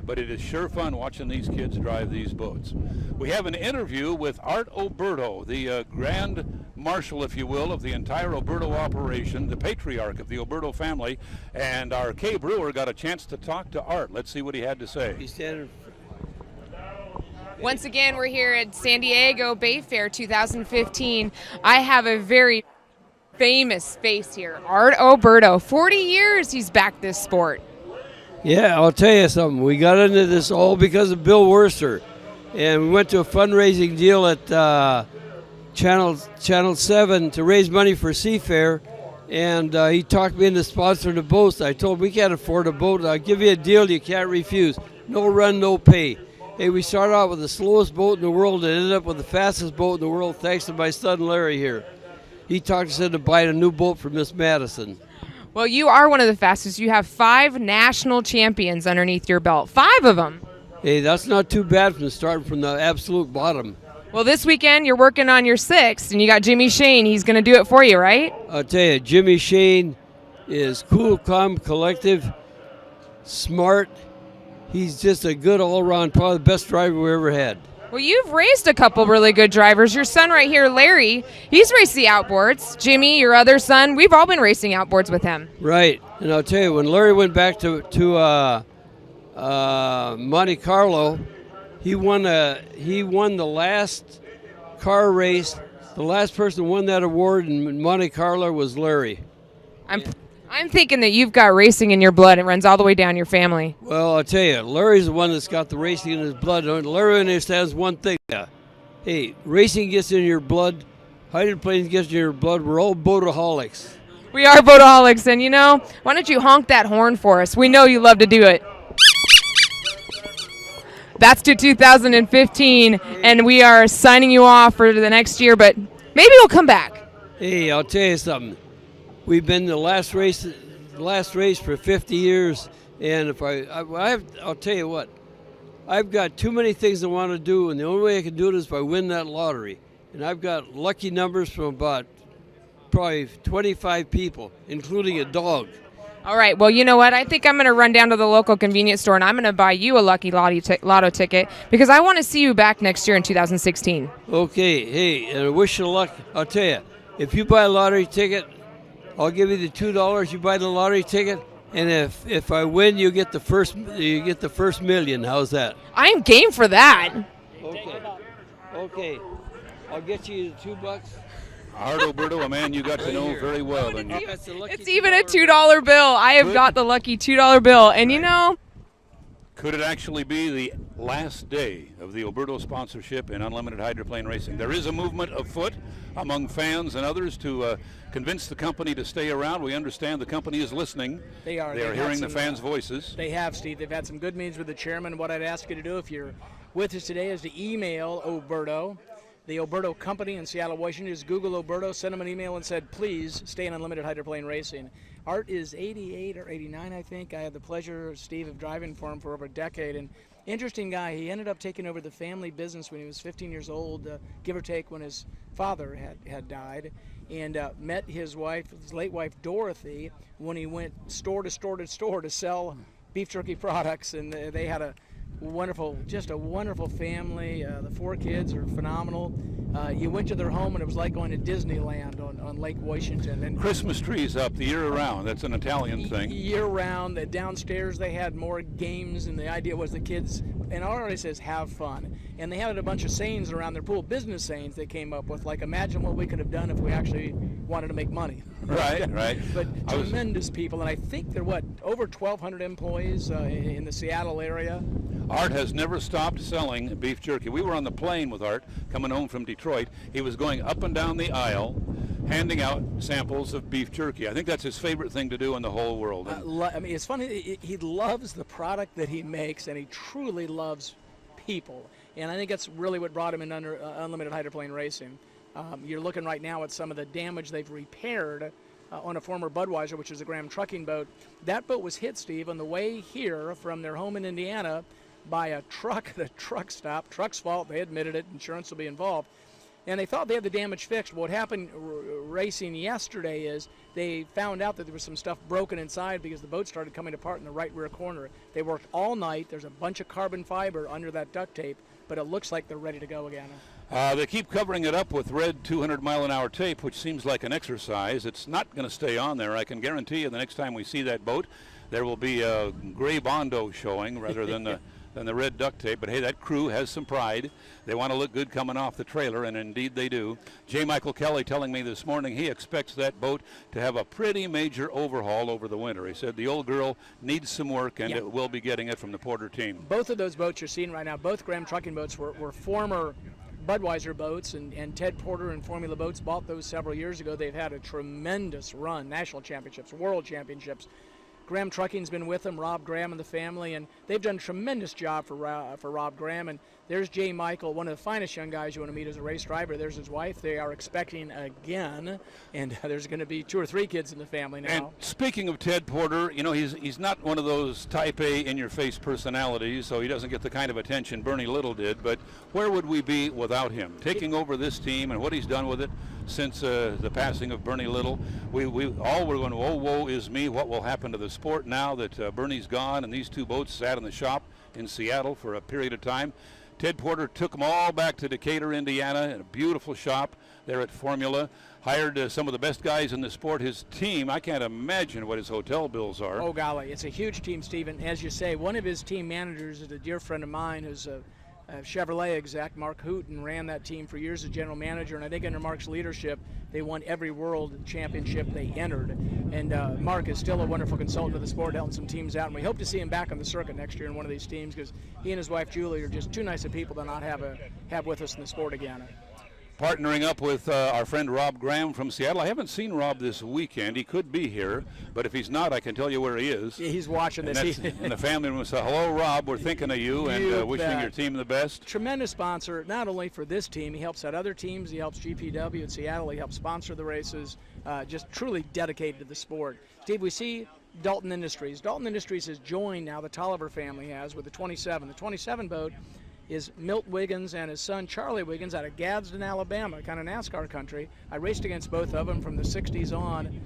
but it is sure fun watching these kids drive these boats. We have an interview with Art Oberto, the Grand Marshal, if you will, of the entire Oberto operation, the patriarch of the Oberto family, and our Kay Brewer got a chance to talk to Art. Let's see what he had to say. Once again, we're here at San Diego Bayfair 2015. I have a very famous face here, Art Oberto. 40 years he's backed this sport. Yeah, I'll tell you something. We got into this all because of Bill Worcester. And we went to a fundraising deal at Channel 7 to raise money for Seafair. And he talked me into sponsoring a boat. I told him we can't afford a boat. I'll give you a deal you can't refuse. No run, no pay. Hey, we started out with the slowest boat in the world and ended up with the fastest boat in the world thanks to my son Larry here. He talked us into buying a new boat for Miss Madison. Well, you are one of the fastest. You have 5 national champions underneath your belt. 5 of them. Hey, that's not too bad from starting from the absolute bottom. Well, this weekend you're working on your 6th, and you got Jimmy Shane. He's going to do it for you, right? I'll tell you, Jimmy Shane is cool, calm, collective, smart. He's just a good all-around, probably the best driver we ever had. Well, you've raced a couple really good drivers. Your son right here, Larry, he's raced the outboards. Jimmy, your other son, we've all been racing outboards with him. Right, and I'll tell you, when Larry went back to Monte Carlo, he won the last car race. The last person who won that award in Monte Carlo was Larry. I'm thinking that you've got racing in your blood. It runs all the way down your family. Well, I'll tell you, Larry's the one that's got the racing in his blood. Larry understands one thing. Hey, racing gets in your blood. Hydroplanes gets in your blood. We're all boataholics. We are boataholics, and why don't you honk that horn for us? We know you love to do it. That's to 2015, and we are signing you off for the next year, but maybe we'll come back. Hey, I'll tell you something. We've been the last race for 50 years, and I'll tell you what, I've got too many things I want to do, and the only way I can do it is if I win that lottery. And I've got lucky numbers from about probably 25 people, including a dog. All right, well, you know what? I think I'm going to run down to the local convenience store, and I'm going to buy you a lucky lotto ticket because I want to see you back next year in 2016. Okay, hey, and I wish you luck. I'll tell you, if you buy a lottery ticket, I'll give you the $2. You buy the lottery ticket, and if I win, you get the first million. How's that? I am game for that. Okay. I'll get you the $2. Art Oberto, a man you got to know very well. And it's even a $2 bill. I have got the lucky $2 bill, and could it actually be the last day of the Oberto sponsorship in unlimited hydroplane racing? There is a movement afoot among fans and others to convince the company to stay around. We understand the company is listening. They are. They are hearing the fans' voices. They have, Steve. They've had some good meetings with the chairman. What I'd ask you to do if you're with us today is to email Oberto, the Oberto company in Seattle, Washington. Just Google Oberto, send them an email and said, please stay in unlimited hydroplane racing. Art is 88 or 89, I think. I had the pleasure, Steve, of driving for him for over a decade. And interesting guy. He ended up taking over the family business when he was 15 years old, give or take, when his father had died, and met his late wife, Dorothy, when he went store to store to store to sell beef jerky products. And they had a wonderful family. The 4 kids are phenomenal. You went to their home and it was like going to Disneyland on Lake Washington. And Christmas trees up the year around. That's an Italian thing. Year round. Downstairs they had more games, and the idea was the kids, and it already says have fun. And they had a bunch of sayings around their pool, business sayings they came up with, like imagine what we could have done if we actually wanted to make money. Right. But tremendous people, and I think they're over 1,200 employees in the Seattle area. Art has never stopped selling beef jerky. We were on the plane with Art coming home from Detroit. He was going up and down the aisle handing out samples of beef jerky. I think that's his favorite thing to do in the whole world. It's funny. He loves the product that he makes, and he truly loves people. And I think that's really what brought him in under unlimited hydroplane racing. You're looking right now at some of the damage they've repaired on a former Budweiser, which is a Graham trucking boat. That boat was hit, Steve, on the way here from their home in Indiana by a truck at a truck stop. Truck's fault. They admitted it. Insurance will be involved. And they thought they had the damage fixed. What happened racing yesterday is they found out that there was some stuff broken inside because the boat started coming apart in the right rear corner. They worked all night. There's a bunch of carbon fiber under that duct tape, but it looks like they're ready to go again. They keep covering it up with red 200-mile-an-hour tape, which seems like an exercise. It's not going to stay on there. I can guarantee you the next time we see that boat, there will be a gray Bondo showing rather than the red duct tape. But hey, that crew has some pride. They want to look good coming off the trailer, and indeed they do. J. Michael Kelly telling me this morning he expects that boat to have a pretty major overhaul over the winter. He said the old girl needs some work, and it will be getting it from the Porter team. Both of those boats you're seeing right now, both Graham Trucking boats were former Budweiser boats, and Ted Porter and Formula Boats bought those several years ago. They've had a tremendous run, national championships, world championships. Graham Trucking's been with them, Rob Graham and the family, and they've done a tremendous job for Rob Graham. And there's J. Michael, one of the finest young guys you want to meet as a race driver. There's his wife. They are expecting again, and there's going to be 2 or 3 kids in the family now. And speaking of Ted Porter, you know, he's not one of those type A in-your-face personalities, so he doesn't get the kind of attention Bernie Little did. But where would we be without him? Taking over this team and what he's done with it since the passing of Bernie Little, we all were going, oh, woe is me, what will happen to the sport now that Bernie's gone and these 2 boats sat in the shop in Seattle for a period of time. Ted Porter took them all back to Decatur, Indiana, in a beautiful shop there at Formula. Hired some of the best guys in the sport. His team, I can't imagine what his hotel bills are. Oh, golly, it's a huge team, Stephen. As you say, one of his team managers is a dear friend of mine who's a Chevrolet exec, Mark Hooten, ran that team for years as general manager, and I think under Mark's leadership, they won every world championship they entered. And Mark is still a wonderful consultant of the sport, helping some teams out, and we hope to see him back on the circuit next year in one of these teams because he and his wife Julie are just too nice of people to not have with us in the sport again. Partnering up with our friend Rob Graham from Seattle. I haven't seen Rob this weekend. He could be here, but if he's not, I can tell you where he is. Yeah, he's watching this. And the family will say, hello, Rob, we're thinking of you and wishing your team the best. Tremendous sponsor, not only for this team, he helps out other teams, he helps GPW in Seattle, he helps sponsor the races, just truly dedicated to the sport. Steve, we see Dalton Industries. Dalton Industries has joined now, the Tolliver family has, with the 27. The 27 boat is Milt Wiggins and his son Charlie Wiggins out of Gadsden, Alabama, kind of NASCAR country. I raced against both of them from the 60s on,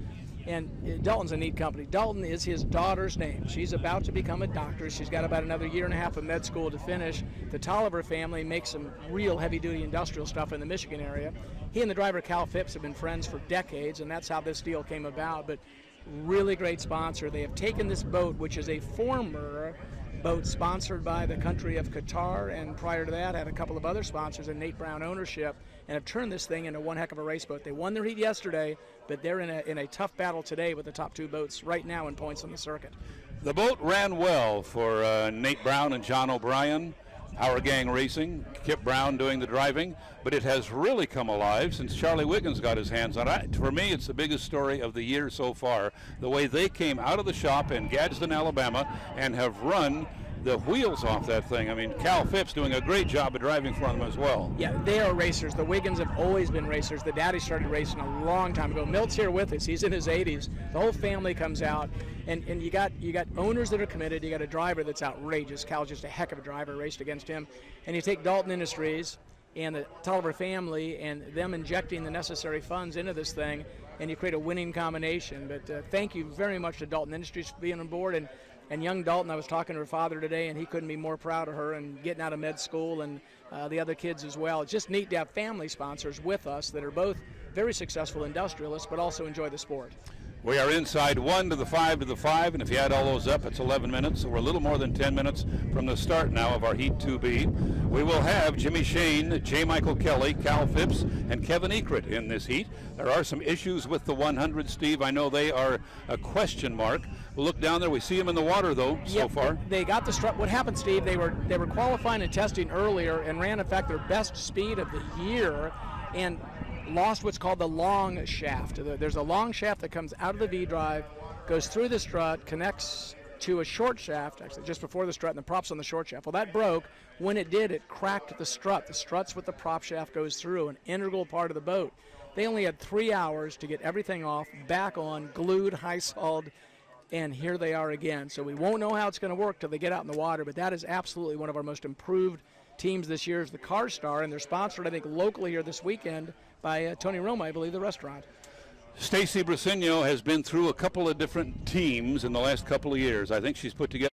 and Dalton's a neat company. Dalton is his daughter's name. She's about to become a doctor. She's got about another 1.5 years of med school to finish. The Tolliver family makes some real heavy-duty industrial stuff in the Michigan area. He and the driver Cal Phipps have been friends for decades, and that's how this deal came about. But really great sponsor. They have taken this boat, which is a former boat sponsored by the country of Qatar, and prior to that had a couple of other sponsors in Nate Brown ownership, and have turned this thing into one heck of a race boat. They won their heat yesterday, but they're in a tough battle today with the top 2 boats right now in points on the circuit. The boat ran well for Nate Brown and John O'Brien. Our Gang Racing, Kip Brown doing the driving, but it has really come alive since Charlie Wiggins got his hands on it. For me, it's the biggest story of the year so far, the way they came out of the shop in Gadsden, Alabama, and have run the wheels off that thing. I mean, Cal Phipps doing a great job of driving for them as well. Yeah, they are racers. The Wiggins have always been racers. The daddy started racing a long time ago. Milt's here with us. He's in his 80s. The whole family comes out, and you got owners that are committed. You got a driver that's outrageous. Cal's just a heck of a driver. Raced against him. And you take Dalton Industries and the Tolliver family and them injecting the necessary funds into this thing, and you create a winning combination. But thank you very much to Dalton Industries for being on board. And young Dalton, I was talking to her father today, and he couldn't be more proud of her and getting out of med school, and the other kids as well. It's just neat to have family sponsors with us that are both very successful industrialists but also enjoy the sport. We are inside 1 to the 5 to the 5, and if you add all those up, it's 11 minutes. So we're a little more than 10 minutes from the start now of our Heat 2B. We will have Jimmy Shane, J. Michael Kelly, Cal Phipps, and Kevin Ekert in this heat. There are some issues with the 100, Steve. I know they are a question mark. We'll look down there. We see them in the water, though, so far. They got the strut. What happened, Steve, they were qualifying and testing earlier and ran, in fact, their best speed of the year, and lost what's called the long shaft. There's a long shaft that comes out of the V-drive, goes through the strut, connects to a short shaft, actually just before the strut, and the prop's on the short shaft. Well, that broke. When it did, it cracked the strut. The strut's what the prop shaft goes through, an integral part of the boat. They only had 3 hours to get everything off, back on, glued, high-soled, and here they are again. So we won't know how it's going to work till they get out in the water, but that is absolutely one of our most improved teams this year is the Car Star, and they're sponsored, I think, locally here this weekend by Tony Roma, I believe, the restaurant. Stacy Briseño has been through a couple of different teams in the last couple of years. I think she's put together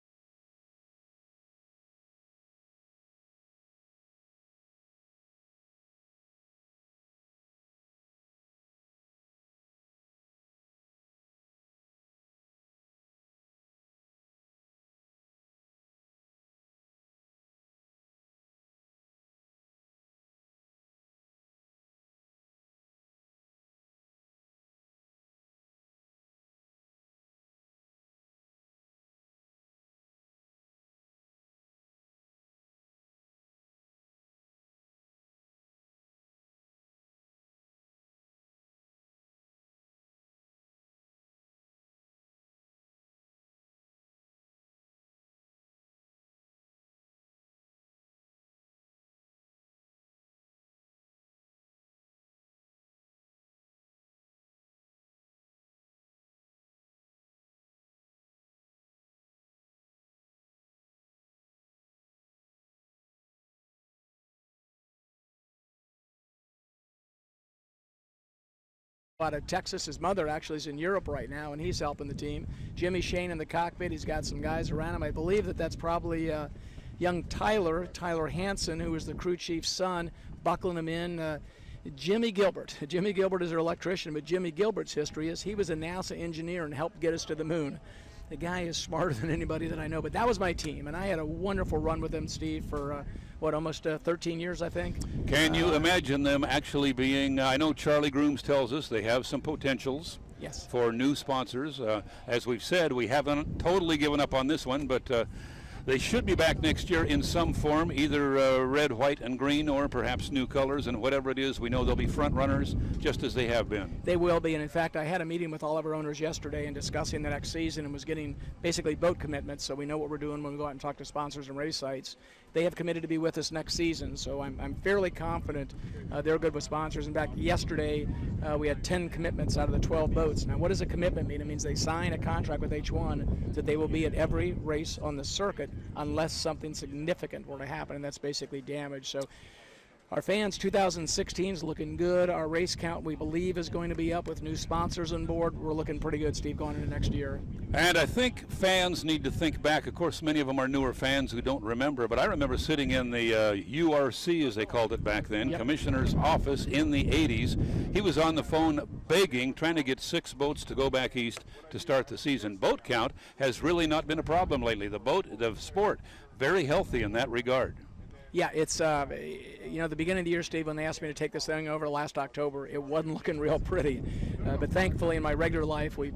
out of Texas. His mother actually is in Europe right now, and he's helping the team. Jimmy Shane in the cockpit. He's got some guys around him. I believe that's probably young Tyler Hansen, who is the crew chief's son, buckling him in. Jimmy Gilbert. Jimmy Gilbert is our electrician, but Jimmy Gilbert's history is he was a NASA engineer and helped get us to the moon. The guy is smarter than anybody that I know, but that was my team, and I had a wonderful run with them, Steve, for almost 13 years, I think. Can you imagine them actually being, I know Charlie Grooms tells us they have some potentials Yes. for new sponsors. As we've said, we haven't totally given up on this one, but they should be back next year in some form, either red, white, and green, or perhaps new colors, and whatever it is, we know they'll be front runners just as they have been. They will be, and in fact, I had a meeting with all of our owners yesterday and discussing the next season and was getting basically boat commitments, so we know what we're doing when we go out and talk to sponsors and race sites. They have committed to be with us next season, so I'm fairly confident they're good with sponsors. In fact, yesterday we had 10 commitments out of the 12 boats. Now, what does a commitment mean? It means they sign a contract with H1 that they will be at every race on the circuit unless something significant were to happen, and that's basically damage. So our fans, 2016 is looking good. Our race count, we believe, is going to be up with new sponsors on board. We're looking pretty good, Steve, going into next year. And I think fans need to think back. Of course, many of them are newer fans who don't remember, but I remember sitting in the URC, as they called it back then, Yep. Commissioner's office in the 80s. He was on the phone begging, trying to get 6 boats to go back east to start the season. Boat count has really not been a problem lately. The sport, very healthy in that regard. Yeah, it's, the beginning of the year, Steve, when they asked me to take this thing over last October, it wasn't looking real pretty. But thankfully, in my regular life, we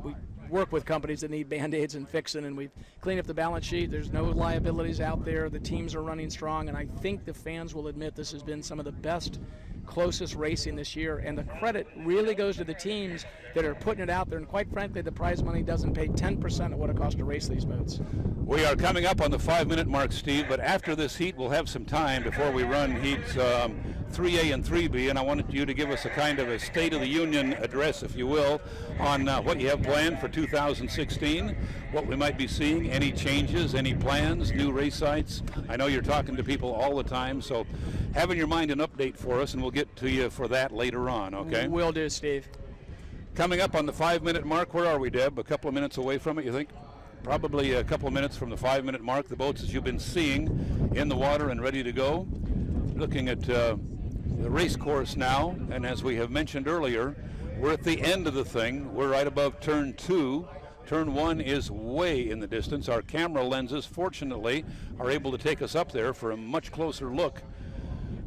work with companies that need Band-Aids and fixing, and we've cleaned up the balance sheet. There's no liabilities out there. The teams are running strong, and I think the fans will admit this has been some of the best, closest racing this year, and the credit really goes to the teams that are putting it out there, and quite frankly, the prize money doesn't pay 10% of what it costs to race these boats. We are coming up on the 5-minute mark, Steve, but after this heat, we'll have some time before we run heats 3A and 3B, and I wanted you to give us a kind of a State of the Union address, if you will, on what you have planned for 2016, what we might be seeing, any changes, any plans, new race sites. I know you're talking to people all the time, so have in your mind an update for us, and we'll get to you for that later on, okay? Will do, Steve. Coming up on the 5-minute mark, where are we, Deb? A couple of minutes away from it, you think? Probably a couple of minutes from the 5-minute mark. The boats, as you've been seeing, in the water and ready to go. Looking at the race course now, and as we have mentioned earlier, we're at the end of the thing. We're right above turn 2. Turn 1 is way in the distance. Our camera lenses, fortunately, are able to take us up there for a much closer look.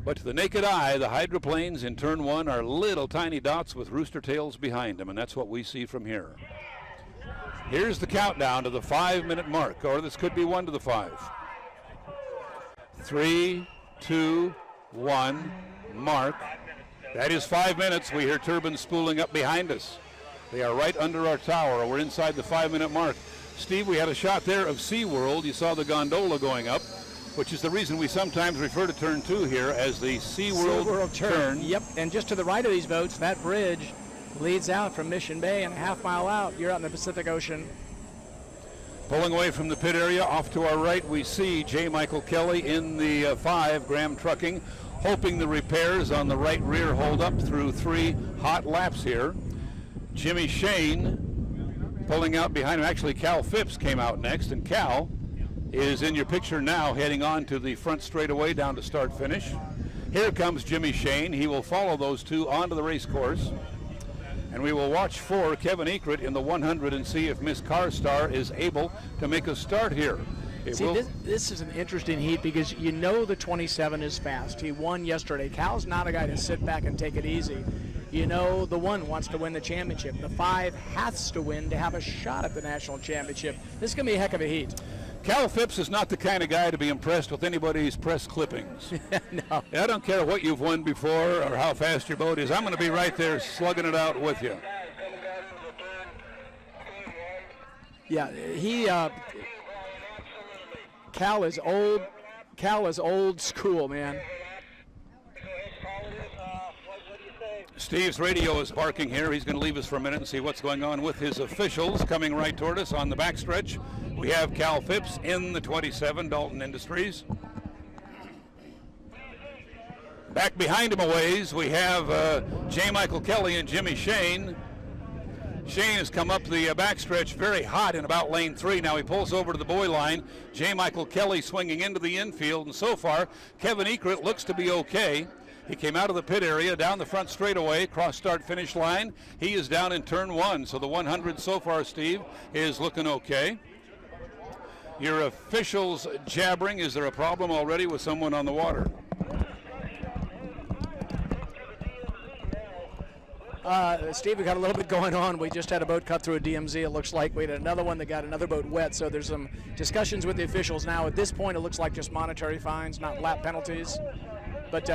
But to the naked eye, the hydroplanes in turn 1 are little tiny dots with rooster tails behind them, and that's what we see from here. Here's the countdown to the 5-minute mark, or this could be 1 to the 5. 3, 2, 1, mark. That is 5 minutes. We hear turbines spooling up behind us. They are right under our tower. We're inside the 5-minute mark. Steve, we had a shot there of SeaWorld. You saw the gondola going up, which is the reason we sometimes refer to turn 2 here as the SeaWorld turn. Yep, and just to the right of these boats, that bridge leads out from Mission Bay, and a half mile out, you're out in the Pacific Ocean. Pulling away from the pit area, off to our right, we see J. Michael Kelly in the 5, Graham Trucking, hoping the repairs on the right rear hold up through 3 hot laps here. Jimmy Shane pulling out behind him. Actually, Cal Phipps came out next, and Cal is in your picture now, heading on to the front straightaway down to start finish. Here comes Jimmy Shane. He will follow those two onto the race course. And we will watch for Kevin Ekert in the 100 and see if Miss Carstar is able to make a start here. This is an interesting heat because you know the 27 is fast. He won yesterday. Cal's not a guy to sit back and take it easy. You know the 1 wants to win the championship. The 5 has to win to have a shot at the national championship. This is going to be a heck of a heat. Cal Phipps is not the kind of guy to be impressed with anybody's press clippings. No. I don't care what you've won before or how fast your boat is. I'm going to be right there slugging it out with you. Yeah, Cal is old. Cal is old school, man. Steve's radio is barking here. He's going to leave us for a minute and see what's going on with his officials. Coming right toward us on the backstretch, we have Cal Phipps in the 27, Dalton Industries. Back behind him a ways, we have J. Michael Kelly and Jimmy Shane. Shane has come up the backstretch very hot in about lane 3. Now he pulls over to the buoy line. J. Michael Kelly swinging into the infield, and so far, Kevin Ekert looks to be okay. He came out of the pit area, down the front straightaway, cross start finish line. He is down in turn 1, so the 100 so far, Steve, is looking okay. Your officials jabbering. Is there a problem already with someone on the water? Steve, we got a little bit going on. We just had a boat cut through a DMZ. It looks like we had another one that got another boat wet. So there's some discussions with the officials now. At this point, it looks like just monetary fines, not lap penalties. But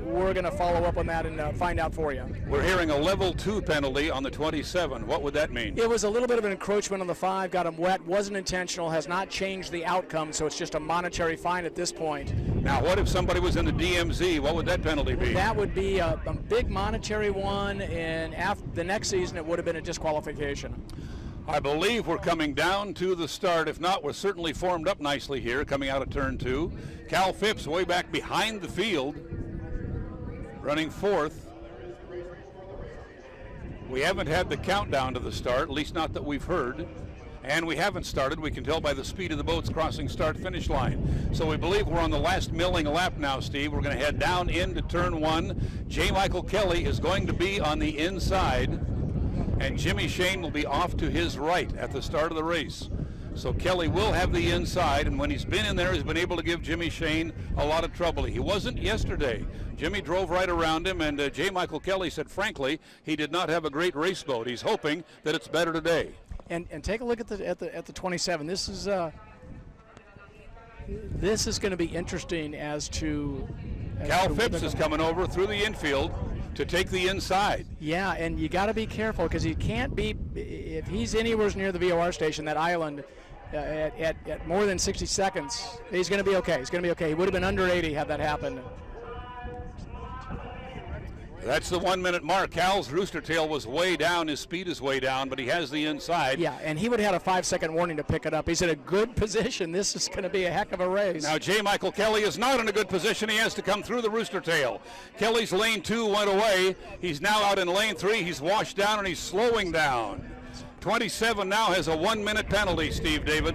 we're going to follow up on that and find out for you. We're hearing a level 2 penalty on the 27. What would that mean? It was a little bit of an encroachment on the 5, got him wet, wasn't intentional, has not changed the outcome, so it's just a monetary fine at this point. Now, what if somebody was in the DMZ? What would that penalty be? That would be a big monetary one, and after the next season, it would have been a disqualification. I believe we're coming down to the start. If not, we're certainly formed up nicely here, coming out of turn 2. Cal Phipps way back behind the field, running 4th. We haven't had the countdown to the start, at least not that we've heard. And we haven't started. We can tell by the speed of the boats crossing start-finish line. So we believe we're on the last milling lap now, Steve. We're going to head down into turn 1. J. Michael Kelly is going to be on the inside, and Jimmy Shane will be off to his right at the start of the race. So Kelly will have the inside, and when he's been in there, he's been able to give Jimmy Shane a lot of trouble. He wasn't yesterday. Jimmy drove right around him, and J. Michael Kelly said, frankly, he did not have a great race boat. He's hoping that it's better today. And take a look at the 27. This is going to be interesting as to. Cal Phipps is coming over through the infield to take the inside. Yeah, and you got to be careful because he can't be, if he's anywhere near the VOR station, that island, at more than 60 seconds, he's going to be okay. He's going to be okay. He would have been under 80 had that happened. That's the 1 minute mark. Cal's rooster tail was way down. His speed is way down, but he has the inside. Yeah, and he would have had a 5-second warning to pick it up. He's in a good position. This is going to be a heck of a race. Now, J. Michael Kelly is not in a good position. He has to come through the rooster tail. Kelly's lane 2 went away. He's now out in lane 3. He's washed down, and he's slowing down. 27 now has a 1 minute penalty, Steve David.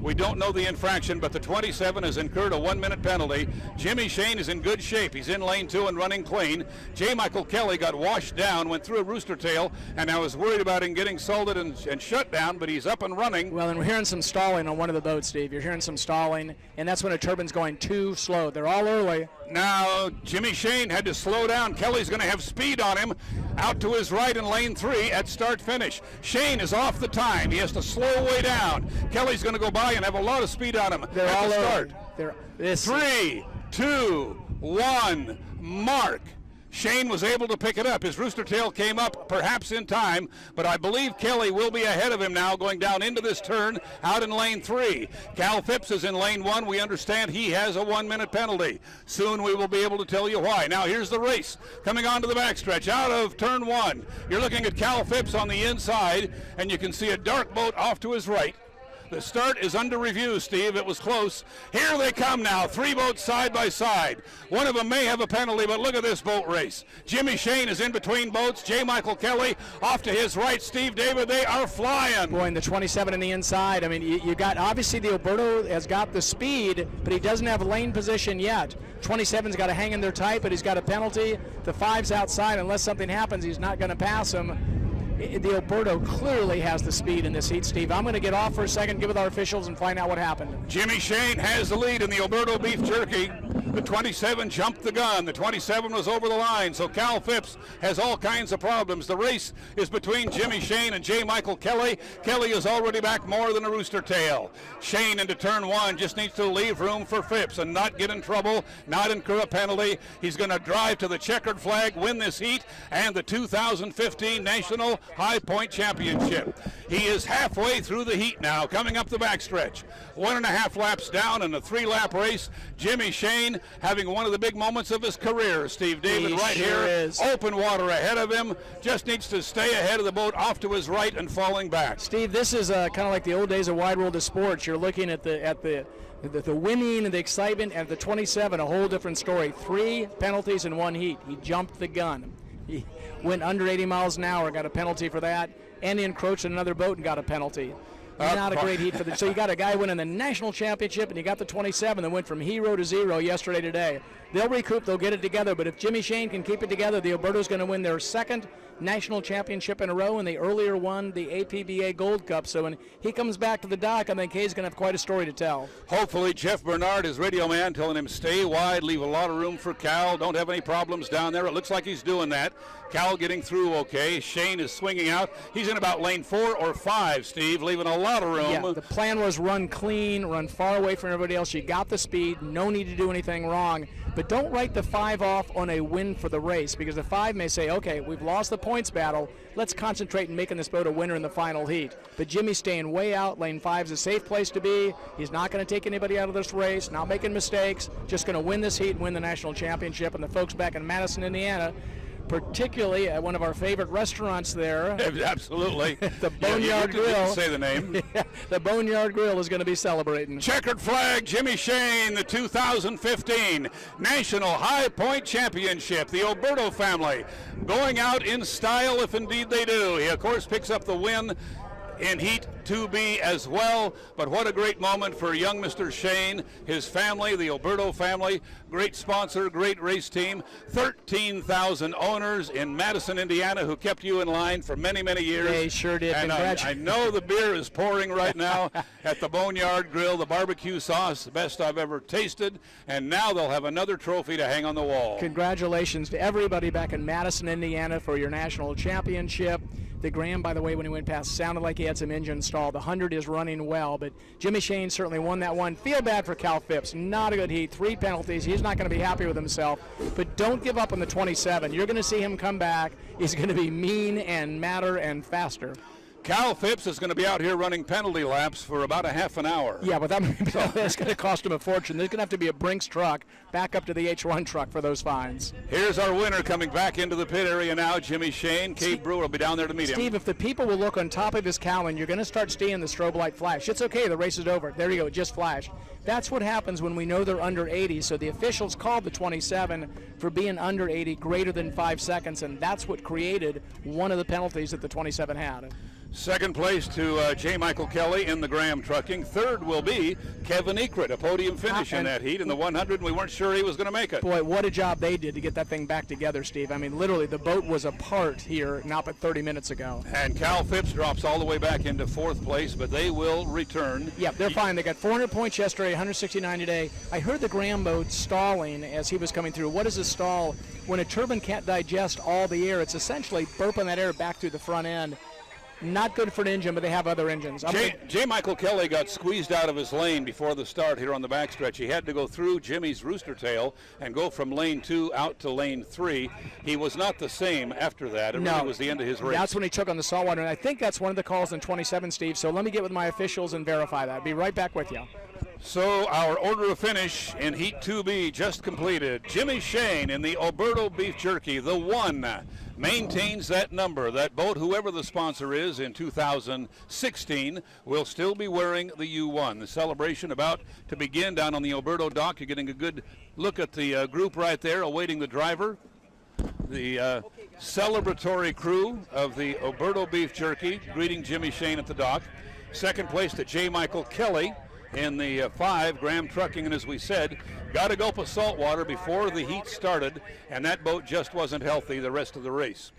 We don't know the infraction, but the 27 has incurred a 1 minute penalty. Jimmy Shane is in good shape. He's in lane 2 and running clean. J. Michael Kelly got washed down, went through a rooster tail, and I was worried about him getting salted and shut down, but he's up and running. Well, and we're hearing some stalling on one of the boats, Steve. You're hearing some stalling, and that's when a turbine's going too slow. They're all early. Now, Jimmy Shane had to slow down. Kelly's going to have speed on him out to his right in lane 3 at start finish. Shane is off the time. He has to slow way down. Kelly's going to go by and have a lot of speed on him. They're all start. They're 3, 2, 1, mark. Shane was able to pick it up. His rooster tail came up perhaps in time, but I believe Kelly will be ahead of him now going down into this turn out in lane 3. Cal Phipps is in lane 1. We understand he has a 1 minute penalty. Soon we will be able to tell you why. Now here's the race coming onto the backstretch out of turn 1. You're looking at Cal Phipps on the inside, and you can see a dark boat off to his right. The start is under review, Steve. It was close. Here they come now. 3 boats side by side. One of them may have a penalty, but look at this boat race. Jimmy Shane is in between boats. J. Michael Kelly off to his right. Steve David, they are flying. Boy, and the 27 in the inside. I mean, you got, obviously the Alberto has got the speed, but he doesn't have lane position yet. 27's got to hang in there tight, but he's got a penalty. The 5's outside. Unless something happens, he's not going to pass him. The Alberto clearly has the speed in this heat, Steve. I'm going to get off for a second, get with our officials, and find out what happened. Jimmy Shane has the lead in the Alberto Beef Jerky. The 27 jumped the gun. The 27 was over the line, so Cal Phipps has all kinds of problems. The race is between Jimmy Shane and J. Michael Kelly. Kelly is already back more than a rooster tail. Shane into turn 1 just needs to leave room for Phipps and not get in trouble, not incur a penalty. He's going to drive to the checkered flag, win this heat, and the 2015 National High Point Championship. He is halfway through the heat now, coming up the backstretch. 1.5 laps down in a 3-lap race. Jimmy Shane having one of the big moments of his career. Steve David right here, is. Open water ahead of him, just needs to stay ahead of the boat, off to his right and falling back. Steve, this is kind of like the old days of Wide World of Sports. You're looking at the winning and the excitement, and the 27, a whole different story. 3 penalties in 1 heat. He jumped the gun. He went under 80 miles an hour, got a penalty for that, and he encroached on another boat and got a penalty. Not a great heat for the. So you got a guy winning the national championship, and you got the 27 that went from hero to zero yesterday today. They'll recoup, they'll get it together, but if Jimmy Shane can keep it together, the Alberto's going to win their 2nd national championship in a row, and they earlier won the APBA Gold Cup. So when he comes back to the dock, I think Kay's going to have quite a story to tell. Hopefully Jeff Bernard, his radio man, telling him stay wide, leave a lot of room for Cal, don't have any problems down there. It looks like he's doing that. Cal getting through okay. Shane is swinging out. He's in about lane 4 or 5, Steve, leaving a lot of room. Yeah, the plan was run clean, run far away from everybody else. You got the speed, no need to do anything wrong. But don't write the 5 off on a win for the race, because the 5 may say, okay, we've lost the points battle. Let's concentrate on making this boat a winner in the final heat. But Jimmy's staying way out. Lane 5's a safe place to be. He's not going to take anybody out of this race, not making mistakes, just going to win this heat and win the national championship. And the folks back in Madison, Indiana, particularly at one of our favorite restaurants there. Absolutely. The Boneyard Grill. Didn't say the name. Yeah, the Boneyard Grill is going to be celebrating. Checkered flag, Jimmy Shane, the 2015 National High Point Championship. The Alberto family going out in style, if indeed they do. He, of course, picks up the win in Heat 2B as well, but what a great moment for young Mr. Shane, his family, the Alberto family, great sponsor, great race team, 13,000 owners in Madison, Indiana, who kept you in line for many, many years. They sure did. And I know the beer is pouring right now at the Boneyard Grill, the barbecue sauce, the best I've ever tasted, and now they'll have another trophy to hang on the wall. Congratulations to everybody back in Madison, Indiana for your national championship. The Graham, by the way, when he went past, sounded like he had some engine stall. The 100 is running well, but Jimmy Shane certainly won that one. Feel bad for Cal Phipps. Not a good heat. 3 penalties. He's not going to be happy with himself. But don't give up on the 27. You're going to see him come back. He's going to be mean and madder and faster. Cal Phipps is going to be out here running penalty laps for about a half an hour. Yeah, but that's going to cost him a fortune. There's going to have to be a Brinks truck back up to the H1 truck for those fines. Here's our winner coming back into the pit area now, Jimmy Shane. Kay Brewer will be down there to meet him. Steve, if the people will look on top of his Cowan, you're going to start seeing the strobe light flash. It's okay, the race is over. There you go, it just flashed. That's what happens when we know they're under 80. So the officials called the 27 for being under 80, greater than 5 seconds, and that's what created one of the penalties that the 27 had. Second place to J. Michael Kelly in the Graham Trucking. Third will be Kevin Ekrit, a podium finish in that heat in the 100, and we weren't sure he was going to make it. Boy, what a job they did to get that thing back together, Steve. I mean, literally, the boat was apart here not but 30 minutes ago. And Cal Phipps drops all the way back into 4th place, but they will return. Yeah, they're fine. They got 400 points yesterday, 169 today. I heard the Graham boat stalling as he was coming through. What is a stall? When a turbine can't digest all the air, it's essentially burping that air back through the front end. Not good for an engine, but they have other engines. J. Michael Kelly got squeezed out of his lane before the start here on the backstretch. He had to go through Jimmy's rooster tail and go from lane 2 out to lane 3. He was not the same after that. It really was the end of his race. That's when he took on the saltwater, and I think that's one of the calls in 27, Steve. So let me get with my officials and verify that. Be right back with you. So our order of finish in Heat 2B just completed. Jimmy Shane in the Oberto Beef Jerky, the one, maintains that number. That boat, whoever the sponsor is in 2016, will still be wearing the U1. The celebration about to begin down on the Oberto dock. You're getting a good look at the group right there awaiting the driver. The celebratory crew of the Oberto Beef Jerky greeting Jimmy Shane at the dock. Second place to J. Michael Kelly in the 5, Graham Trucking, and as we said, got a gulp of salt water before the heat started, and that boat just wasn't healthy the rest of the race.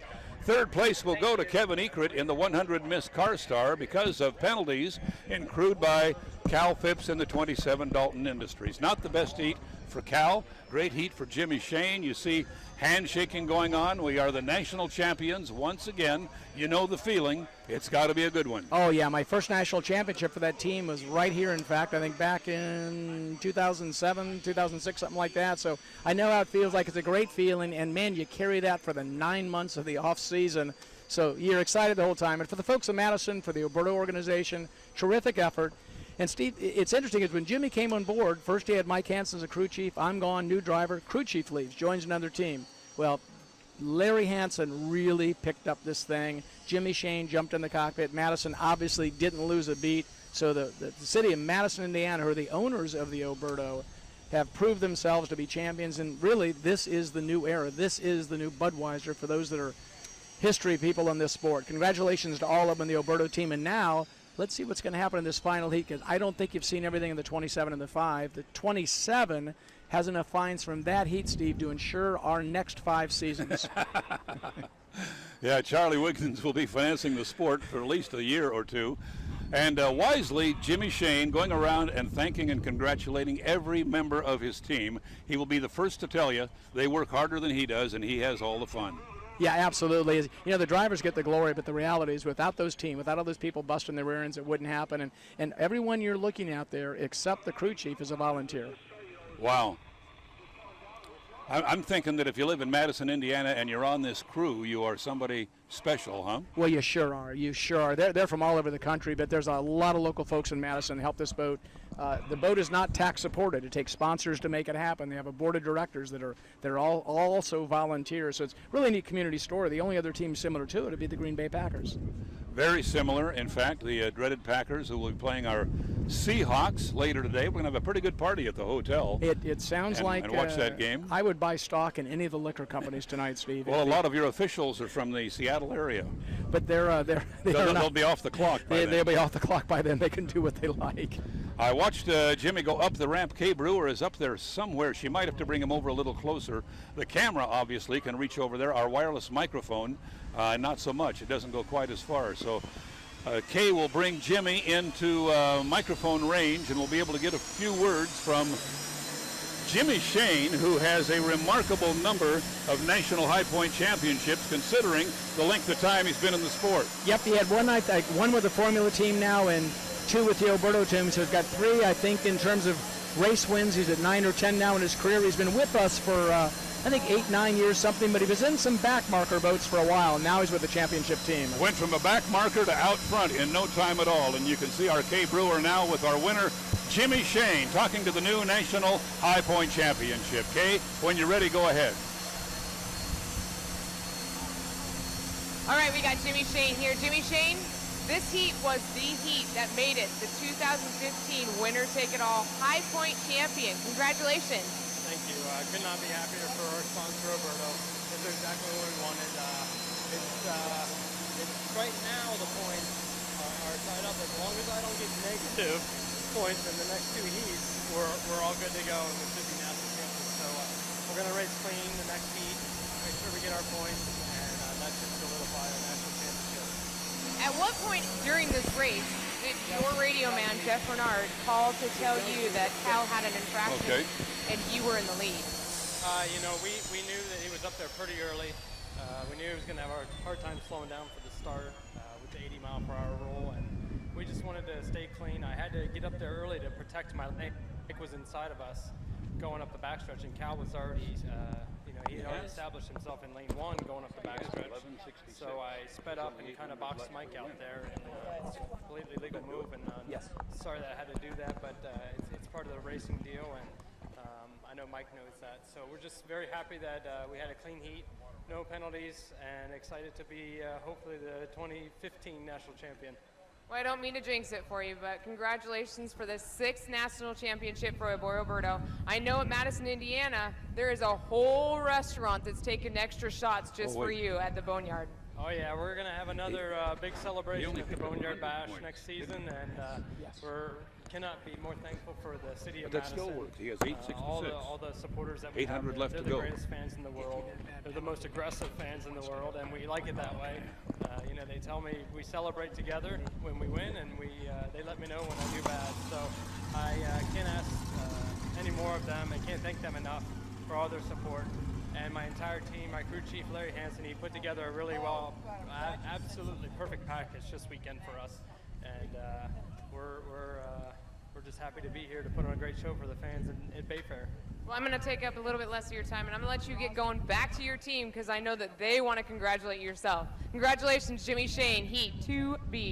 Third place will go to Kevin Ekert in the 100 Miss Car Star because of penalties accrued by Cal Phipps in the 27 Dalton Industries. Not the best heat for Cal, great heat for Jimmy Shane. You see handshaking going on. We are the national champions once again. You know the feeling. It's got to be a good one. Oh, yeah. My first national championship for that team was right here, in fact, I think back in 2007, 2006, something like that. So I know how it feels like. It's a great feeling. And, man, you carry that for the 9 months of the off season. So you're excited the whole time. And for the folks in Madison, for the Oberto organization, terrific effort. And, Steve, it's interesting is when Jimmy came on board, first he had Mike Hansen as a crew chief. I'm gone, new driver. Crew chief leaves, joins another team. Well, Larry Hansen really picked up this thing. Jimmy Shane jumped in the cockpit. Madison obviously didn't lose a beat. So the city of Madison, Indiana, who are the owners of the Oberto, have proved themselves to be champions. And really, this is the new era. This is the new Budweiser for those that are history people in this sport. Congratulations to all of them in the Oberto team. And now, let's see what's going to happen in this final heat, because I don't think you've seen everything in the 27 and the 5. The 27 has enough fines from that heat, Steve, to ensure our next 5 seasons. Yeah, Charlie Wiggins will be financing the sport for at least a year or two. And wisely, Jimmy Shane going around and thanking and congratulating every member of his team. He will be the first to tell you they work harder than he does, and he has all the fun. Yeah, absolutely. You know, the drivers get the glory, but the reality is without those teams, without all those people busting their rear ends, it wouldn't happen. And everyone you're looking at there, except the crew chief, is a volunteer. Wow. I'm thinking that if you live in Madison, Indiana, and you're on this crew, you are somebody special, huh? Well, you sure are. You sure are. They're from all over the country, but there's a lot of local folks in Madison to help this boat. The boat is not tax supported. It takes sponsors to make it happen. They have a board of directors that are all also volunteers. So it's really a neat community story. The only other team similar to it would be the Green Bay Packers. Very similar. In fact, the dreaded Packers, who will be playing our Seahawks later today. We're going to have a pretty good party at the hotel. It sounds like and watch that game. I would buy stock in any of the liquor companies tonight, Steve. Well, a lot of your officials are from the Seattle area. But they'll be off the clock by then. They'll be off the clock by then. They can do what they like. I watched Jimmy go up the ramp. Kay Brewer is up there somewhere. She might have to bring him over a little closer. The camera obviously can reach over there. Our wireless microphone, not so much. It doesn't go quite as far. So Kay will bring Jimmy into microphone range, and we'll be able to get a few words from Jimmy Shane, who has a remarkable number of national high point championships, considering the length of time he's been in the sport. Yep, he had one with the Formula team now and 2 with the Oberto team, so he's got 3, I think, in terms of race wins. He's at 9 or 10 now in his career. He's been with us for, I think, 8, 9 years, something, but he was in some back marker boats for a while, and now he's with the championship team. Went from a back marker to out front in no time at all, and you can see our Kay Brewer now with our winner, Jimmy Shane, talking to the new National High Point Championship. Kay, when you're ready, go ahead. All right, we got Jimmy Shane here. Jimmy Shane, this heat was the heat that made it the 2015 winner-take-it-all High Point champion. Congratulations. Thank you. I could not be happier for our sponsor, Oberto. This is exactly what we wanted. It's right now the points are tied up. As long as I don't get negative points in the next 2 heats, we're all good to go, and we should be national champions. So we're going to race clean the next heat, make sure we get our points, and that should solidify our national championship. At what point during this race did your radio man, Jeff Renard, call to tell you that Cal had an infraction and you were in the lead? We knew that he was up there pretty early. We knew he was going to have a hard time slowing down for the start with the 80-mile-per-hour rule, and we just wanted to stay clean. I had to get up there early to protect my leg. Nick was inside of us. going up the backstretch, and Cal was already, he had already established himself in lane 1 going up the backstretch. So I sped up and kind of boxed Mike out there, and it's a completely legal move, and sorry that I had to do that, but it's part of the racing deal, and I know Mike knows that. So we're just very happy that we had a clean heat, no penalties, and excited to be hopefully the 2015 national champion. Well, I don't mean to jinx it for you, but congratulations for the 6th national championship for Boy Alberto. I know at Madison, Indiana, there is a whole restaurant that's taking extra shots just for you at the Boneyard. Oh yeah, we're going to have another big celebration at the Boneyard Bash next season, and we're cannot be more thankful for the city of Madison. That still works. He has 866. All the supporters that we 800 have. left They're to the go. greatest fans in the world. They're the most aggressive fans in the world, and we like it that way. They tell me we celebrate together when we win, and they let me know when I do bad. So I can't ask any more of them. I can't thank them enough for all their support. And my entire team, my crew chief Larry Hansen, he put together a really absolutely perfect package this weekend for us, and we're just happy to be here to put on a great show for the fans at Bayfair. Well, I'm going to take up a little bit less of your time, and I'm going to let you get going back to your team because I know that they want to congratulate yourself. Congratulations, Jimmy Shane, Heat 2B.